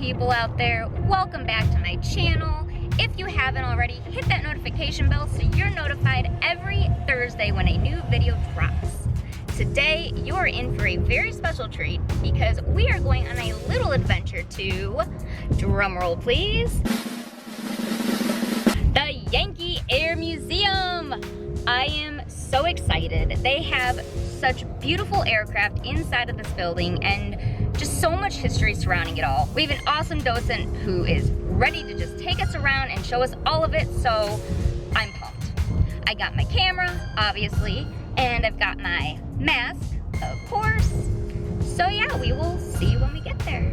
people out there, welcome back to my channel. If you haven't already, hit that notification bell so you're notified every Thursday when a new video drops. Today, you're in for a very special treat because we are going on a little adventure to, drumroll please, the Yankee Air Museum. I am so excited. They have such beautiful aircraft inside of this building and just so much history surrounding it all. We have an awesome docent who is ready to just take us around and show us all of it, so I'm pumped. I got my camera, obviously, and I've got my mask, of course. So yeah, we will see you when we get there.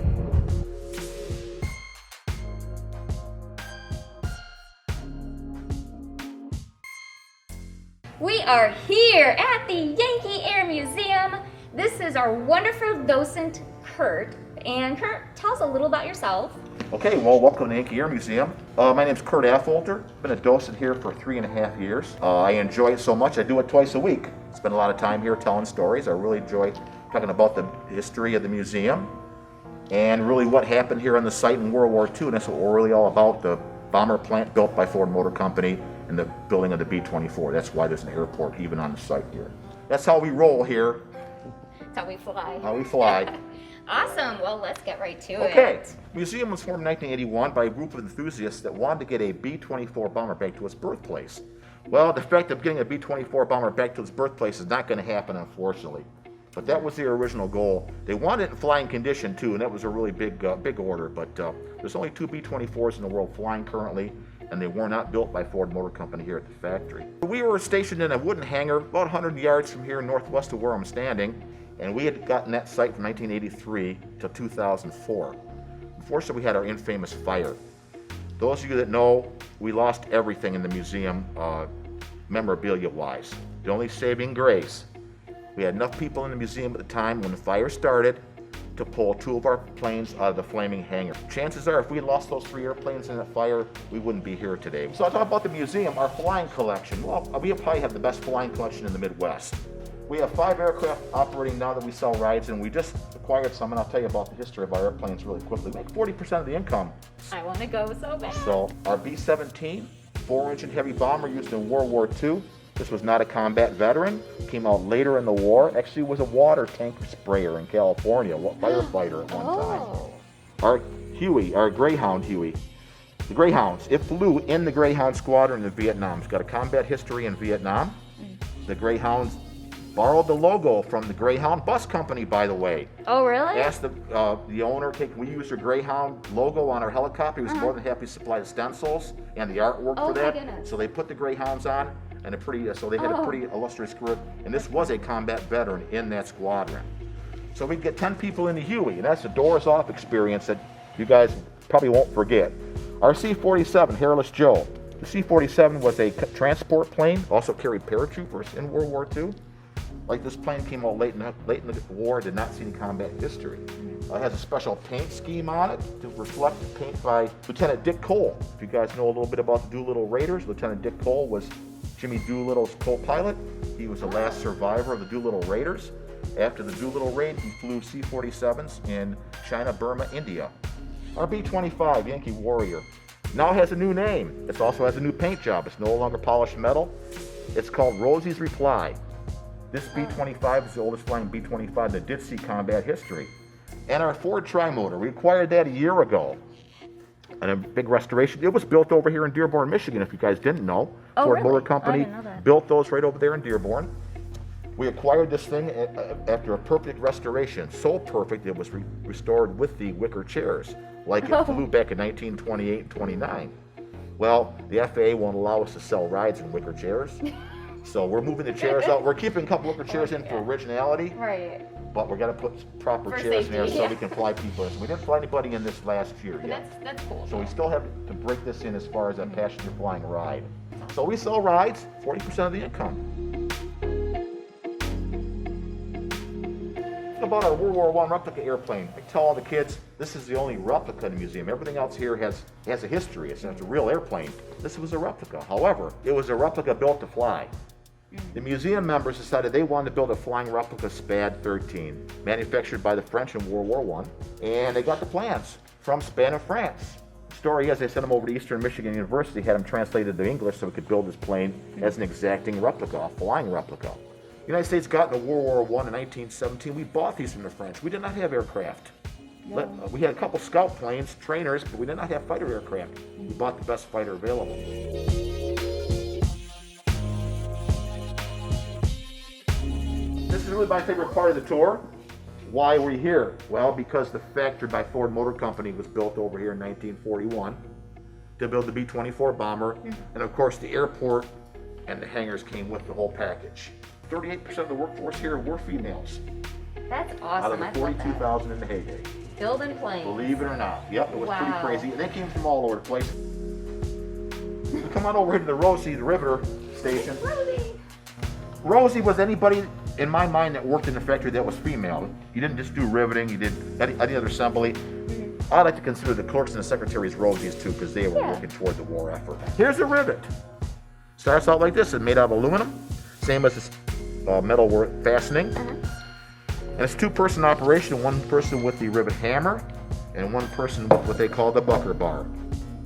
We are here at the Yankee Air Museum. This is our wonderful docent, Kurt. And Kurt, tell us a little about yourself. Okay, well, welcome to the Yankee Air Museum. My name's Kurt Affholter. Been a docent here for 3.5 years. I enjoy it so much, I do it twice a week. Spend a lot of time here telling stories. I really enjoy talking about the history of the museum and really what happened here on the site in World War II. And that's what we're really all about, the bomber plant built by Ford Motor Company and the building of the B24. That's why there's an airport even on the site here. That's how we roll here. That's how we fly. How we fly. Awesome, well, let's get right to it. Okay, the museum was formed in 1981 by a group of enthusiasts that wanted to get a B-24 bomber back to its birthplace. Well, the fact of getting a B-24 bomber back to its birthplace is not going to happen, unfortunately. But that was their original goal. They wanted it in flying condition, too, and that was a really big order. But there's only 2 B-24s in the world flying currently, and they were not built by Ford Motor Company here at the factory. We were stationed in a wooden hangar about 100 yards from here northwest of where I'm standing. And we had gotten that site from 1983 to 2004. Unfortunately, we had our infamous fire. Those of you that know, we lost everything in the museum, memorabilia-wise. The only saving grace, we had enough people in the museum at the time when the fire started to pull 2 of our planes out of the flaming hangar. Chances are, if we lost those 3 airplanes in that fire, we wouldn't be here today. So I'll talk about the museum, our flying collection. Well, we probably have the best flying collection in the Midwest. We have 5 aircraft operating now that we sell rides, and we just acquired some, and I'll tell you about the history of our airplanes really quickly. We make 40% of the income. I want to go so bad. So our B-17, 4-engine heavy bomber used in World War II. This was not a combat veteran. Came out later in the war. Actually was a water tanker sprayer in California, firefighter at one time. Our Huey, our Greyhound Huey. The Greyhounds, it flew in the Greyhound squadron in Vietnam. It's got a combat history in Vietnam. The Greyhounds borrowed the logo from the Greyhound Bus Company, by the way. Oh, really? Asked the owner, can we use your Greyhound logo on our helicopter? He was more than happy to supply the stencils and the artwork for that. Goodness. So they put the Greyhounds on, and so they had a pretty illustrious career. And this was a combat veteran in that squadron. So we'd get 10 people in the Huey, and that's a doors-off experience that you guys probably won't forget. Our C-47, Hairless Joe. The C-47 was a transport plane, also carried paratroopers in World War II. Like, this plane came out late in the war, did not see any combat history. It has a special paint scheme on it to reflect the paint by Lieutenant Dick Cole. If you guys know a little bit about the Doolittle Raiders, Lieutenant Dick Cole was Jimmy Doolittle's co-pilot. He was the last survivor of the Doolittle Raiders. After the Doolittle Raid, he flew C-47s in China, Burma, India. Our B-25, Yankee Warrior, now has a new name. It also has a new paint job. It's no longer polished metal. It's called Rosie's Reply. This B-25 is the oldest flying B-25 that did see combat history. And our Ford Trimotor, we acquired that a year ago. And a big restoration. It was built over here in Dearborn, Michigan, if you guys didn't know. Oh, Ford really? Motor Company built those right over there in Dearborn. We acquired this thing after a perfect restoration. So perfect, it was restored with the wicker chairs, like it flew back in 1928 and 29. Well, the FAA won't allow us to sell rides in wicker chairs. So we're moving the chairs out. We're keeping a couple wicker chairs in for originality. Right. But we're going to put proper chairs in there so we can fly people in. So we didn't fly anybody in this last year yet. That's cool. So we still have to break this in as far as a passenger flying ride. So we sell rides, 40% of the income. About our World War I replica airplane. I tell all the kids, this is the only replica in the museum. Everything else here has a history. It's a real airplane. This was a replica. However, it was a replica built to fly. The museum members decided they wanted to build a flying replica SPAD 13, manufactured by the French in World War I, and they got the plans. from Spain and France. The story is they sent him over to Eastern Michigan University, had him translated to English so he could build his plane as an exacting replica, a flying replica. The United States got into World War I in 1917. We bought these from the French. We did not have aircraft. No. We had a couple scout planes, trainers, but we did not have fighter aircraft. We bought the best fighter available. This is really my favorite part of the tour. Why are we here? Well, because the factory by Ford Motor Company was built over here in 1941 to build the B-24 bomber. And of course the airport and the hangars came with the whole package. 38% of the workforce here were females. That's Out of awesome. the 42,000 in the heyday. Building planes. Believe it or not. Yep, it was pretty Wow. crazy. And they came from all over the place. We come on over here to the Rosie, the riveter station. Rosie. Rosie was anybody, in my mind, that worked in the factory that was female. You didn't just do riveting, you did any other assembly. I like to consider the clerks and the secretaries Rosies too, because they were working toward the war effort. Here's a rivet. Starts out like this. It's made out of aluminum, same as this metal fastening. And it's two-person operation, one person with the rivet hammer and one person with what they call the bucker bar.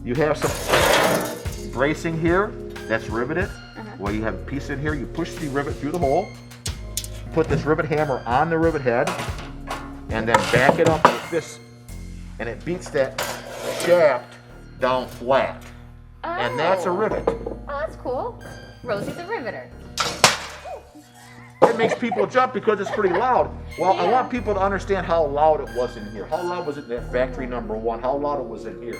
You have some bracing here that's riveted. Well, you have a piece in here, you push the rivet through the hole, put this rivet hammer on the rivet head, and then back it up with this, and it beats that shaft down flat. And that's a rivet. Oh, that's cool. Rosie's a riveter. It makes people jump because it's pretty loud. Well, I want people to understand how loud it was in here. How loud was it in that factory number 1? How loud it was in here.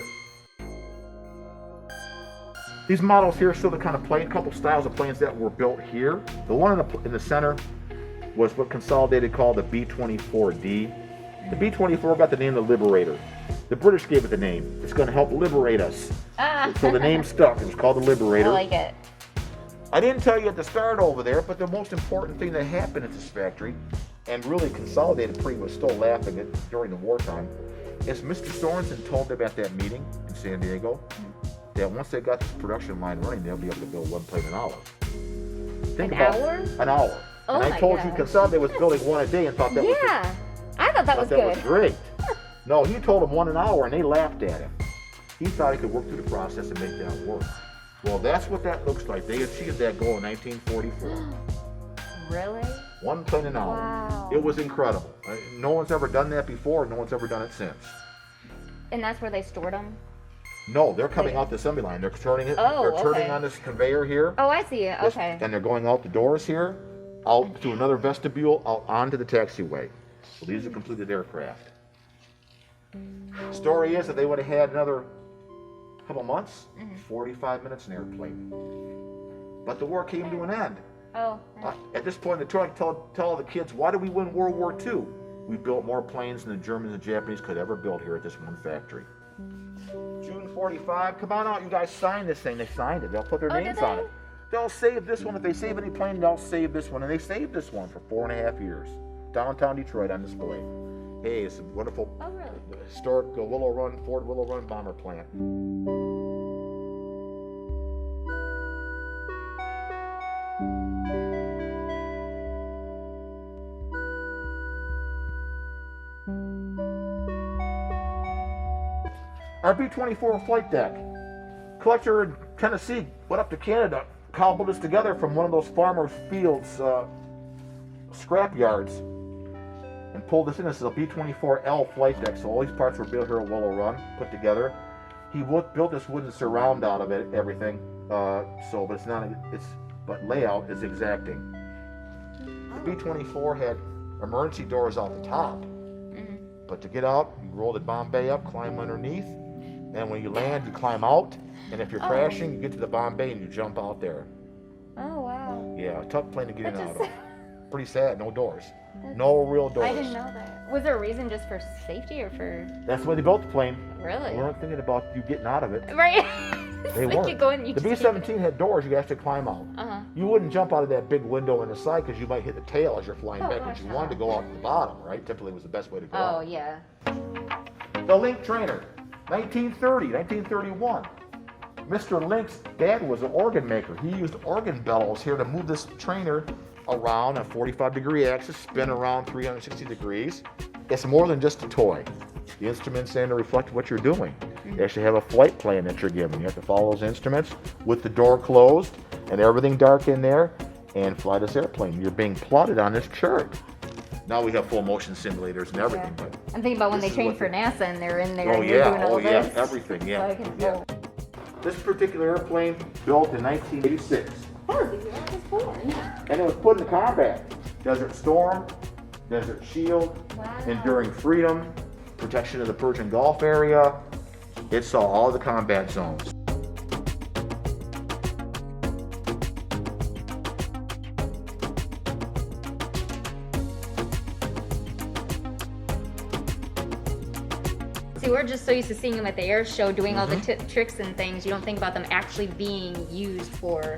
These models here show the kind of plane, couple styles of planes that were built here. The one in the center was what Consolidated called the B-24D. The B-24 got the name the Liberator. The British gave it the name. It's going to help liberate us. So the name stuck. It was called the Liberator. I like it. I didn't tell you at the start over there, but the most important thing that happened at this factory, and really Consolidated Pre was still laughing at during the wartime, is Mr. Sorensen told them at that meeting in San Diego that once they got this production line running, they'll be able to build one plane an hour. Think An about hour? An hour. Oh and I my told God. you Consolidated was building one a day and thought that was I thought that was that was good. great. No, he told them one an hour and they laughed at him. He thought he could work through the process and make that work. Well, that's what that looks like. They achieved that goal in 1944. Really? One plane an hour. Wow. It was incredible. No one's ever done that before. No one's ever done it since. And that's where they stored them? No, they're coming out the assembly line. They're turning it. Oh, they're turning okay. on this conveyor here. Oh, I see it. Okay. And they're going out the doors here, out to another vestibule, out onto the taxiway. So these are completed aircraft. Story is that they would have had another couple months, 45 minutes in airplane. But the war came to an end. Oh. At this point in the tour, I tell the kids, why did we win World War II? We built more planes than the Germans and Japanese could ever build here at this one factory. June 45, come on out, you guys sign this thing. They signed it. They'll put their names on it. They'll save this one. If they save any plane, they'll save this one. And they saved this one for 4.5 years. Downtown Detroit on display. Hey, it's a wonderful historic Ford Willow Run bomber plant. Our B-24 flight deck. Collector in Tennessee went up to Canada, cobbled this together from one of those farmer fields, scrap yards, and pulled this in. This is a B-24L flight deck, so all these parts were built here at Willow Run, put together. He built this wooden surround out of it, everything. But layout is exacting. The B-24 had emergency doors out the top, but to get out, you roll the Bombay up, climb underneath, and when you land, you climb out, and if you're crashing, you get to the Bombay and you jump out there. Oh, wow. Yeah, tough plane to get in and out of. Pretty sad, no doors. No real doors. I didn't know that. Was there a reason just for safety or for... That's the way they built the plane. Really? They weren't thinking about you getting out of it. Right. They Like weren't. you go in, you The just B-17 had doors you have to climb out. You wouldn't jump out of that big window in the side because you might hit the tail as you're flying back, but you wanted to go out the bottom, right? Typically was the best way to go Oh, out. yeah. The Link trainer, 1930, 1931. Mr. Link's dad was an organ maker. He used organ bellows here to move this trainer around a 45-degree axis, spin around 360 degrees. It's more than just a toy. The instruments stand to reflect what you're doing. You actually have a flight plan that you're given. You have to follow those instruments with the door closed and everything dark in there and fly this airplane. You're being plotted on this chart. Now we have full motion simulators and everything. Yeah. But I'm thinking about when they trained for NASA and they're in there oh and they're yeah, doing all oh yeah, this. everything, yeah. So Yeah. This particular airplane built in 1986. That was the year I was born. And it was put into combat. Desert Storm, Desert Shield, Wow. Enduring Freedom, protection of the Persian Gulf area. It saw all the combat zones. See, we're just so used to seeing them at the air show doing all the tricks and things. You don't think about them actually being used for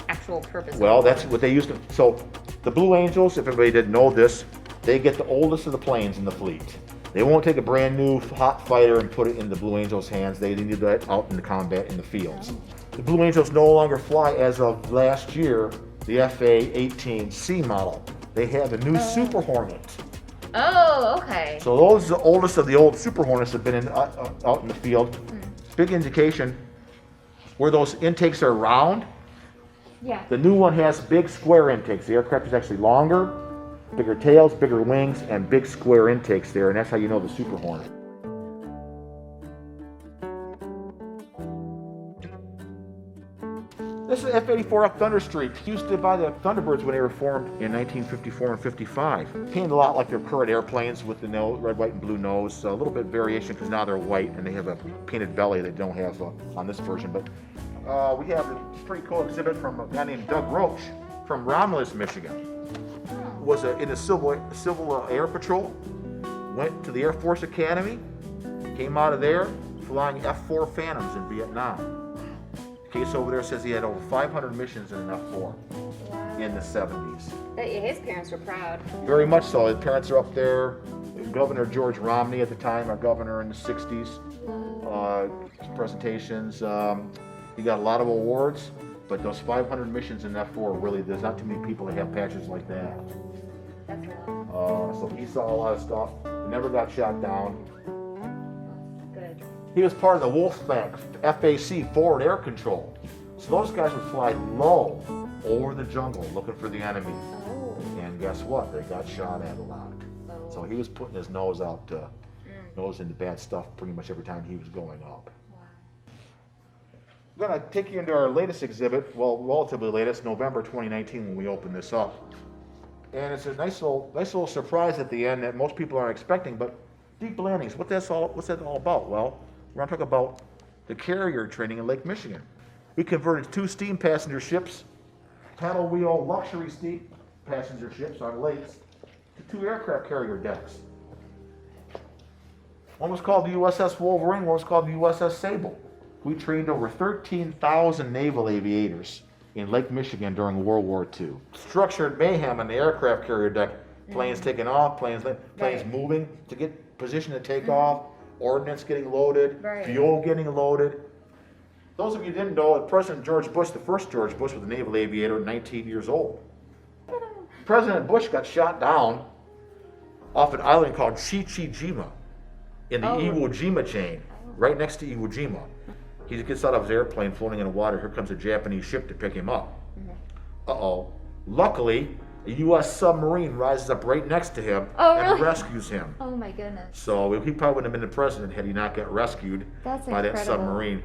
actual purposes. Well, that's what they used to. So the Blue Angels, if everybody didn't know this, they get the oldest of the planes in the fleet. They won't take a brand new hot fighter and put it in the Blue Angels' hands. They need that out in the combat in the fields. The Blue Angels no longer fly as of last year the FA-18C model. They have the new Super Hornet. Oh, okay. So those are the oldest of the old Super Hornets have been in, out in the field. Big indication where those intakes are round. Yeah. The new one has big square intakes. The aircraft is actually longer, bigger tails, bigger wings, and big square intakes there, and that's how you know the Super Hornet. This is F-84F Thunderstreak, used to by the Thunderbirds when they were formed in 1954 and 55. Painted a lot like their current airplanes with the nose, red, white, and blue nose. A little bit variation because now they're white and they have a painted belly they don't have on this version. But we have a pretty cool exhibit from a guy named Doug Roach from Romulus, Michigan. Was in the Civil Air Patrol, went to the Air Force Academy, came out of there flying F-4 Phantoms in Vietnam. Case over there says he had over 500 missions in an F-4 in the 70s. His parents were proud. Very much so. His parents are up there. Governor George Romney at the time, our governor in the 60s, presentations. He got a lot of awards, but those 500 missions in F-4 really, there's not too many people that have patches like that. That's a lot. So he saw a lot of stuff. He never got shot down. Good. He was part of the Wolfpack FAC forward air control. So those guys would fly low over the jungle looking for the enemy. Oh. And guess what? They got shot at a lot. Oh. So he was putting his nose out, nose into bad stuff pretty much every time he was going up. Wow. I'm going to take you into our latest exhibit, well, relatively latest, November 2019 when we opened this up. And it's a nice little surprise at the end that most people aren't expecting, but deep landings, what's that all about? Well, we're going to talk about the carrier training in Lake Michigan. We converted 2 steam passenger ships, paddle wheel luxury steam passenger ships on lakes, to 2 aircraft carrier decks. One was called the USS Wolverine, one was called the USS Sable. We trained over 13,000 naval aviators in Lake Michigan during World War II. Structured mayhem on the aircraft carrier deck, planes taking off, planes moving to get position to take off, ordnance getting loaded, fuel getting loaded. Those of you who didn't know, President George Bush, the first George Bush, was a naval aviator at 19 years old. President Bush got shot down off an island called Chichijima in the Iwo Jima chain, right next to Iwo Jima. He gets out of his airplane floating in the water. Here comes a Japanese ship to pick him up. Uh-oh. Luckily, a U.S. submarine rises up right next to him and rescues him. Oh my goodness. So he probably wouldn't have been the president had he not got rescued by that submarine.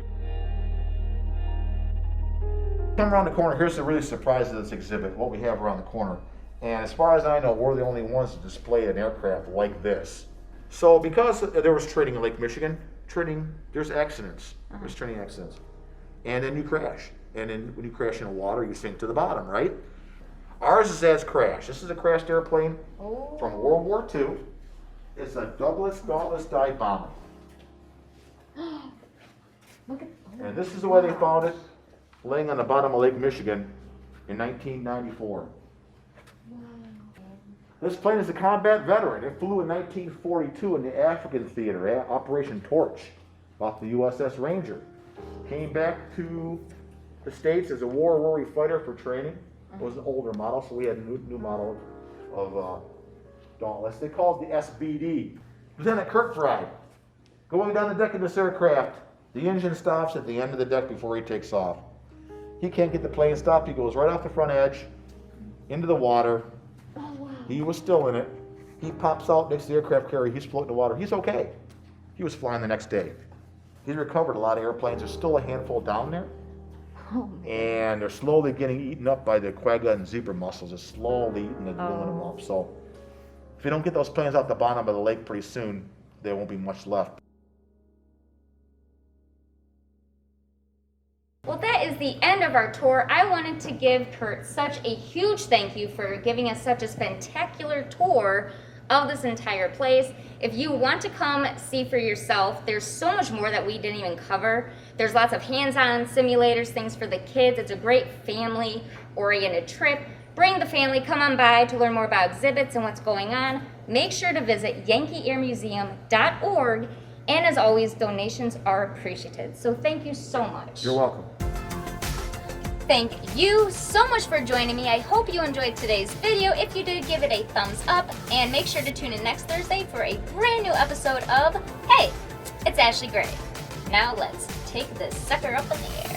Come around the corner, here's the really surprise of this exhibit, what we have around the corner. And as far as I know, we're the only ones to display an aircraft like this. So because there was training in Lake Michigan, there's accidents. There's training accidents. And then you crash. And then when you crash in the water, you sink to the bottom, right? Ours is as crashed. This is a crashed airplane from World War II. It's a Douglas Dauntless dive bomber. And this is the way they found it, laying on the bottom of Lake Michigan in 1994. This plane is a combat veteran. It flew in 1942 in the African Theater, Operation Torch, off the USS Ranger. Came back to the States as a war-weary fighter for training. It was an older model, so we had a new model of Dauntless. They called it the SBD. Lieutenant Kurt Going down the deck of this aircraft, the engine stops at the end of the deck before he takes off. He can't get the plane stopped. He goes right off the front edge, into the water. Oh, wow. He was still in it. He pops out next to the aircraft carrier. He's floating in the water. He's okay. He was flying the next day. He's recovered a lot of airplanes. There's still a handful down there. Oh, And they're slowly getting eaten up by the quagga and zebra mussels. They're slowly eating them up. So if you don't get those planes out the bottom of the lake pretty soon, there won't be much left. Well, that is the end of our tour. I wanted to give Kurt such a huge thank you for giving us such a spectacular tour of this entire place. If you want to come see for yourself, there's so much more that we didn't even cover. There's lots of hands-on simulators, things for the kids. It's a great family-oriented trip. Bring the family, come on by to learn more about exhibits and what's going on. Make sure to visit yankeeairmuseum.org. And as always, donations are appreciated. So thank you so much. You're welcome. Thank you so much for joining me. I hope you enjoyed today's video. If you did, give it a thumbs up and make sure to tune in next Thursday for a brand new episode of Hey, it's Ashley Gray. Now let's take this sucker up in the air.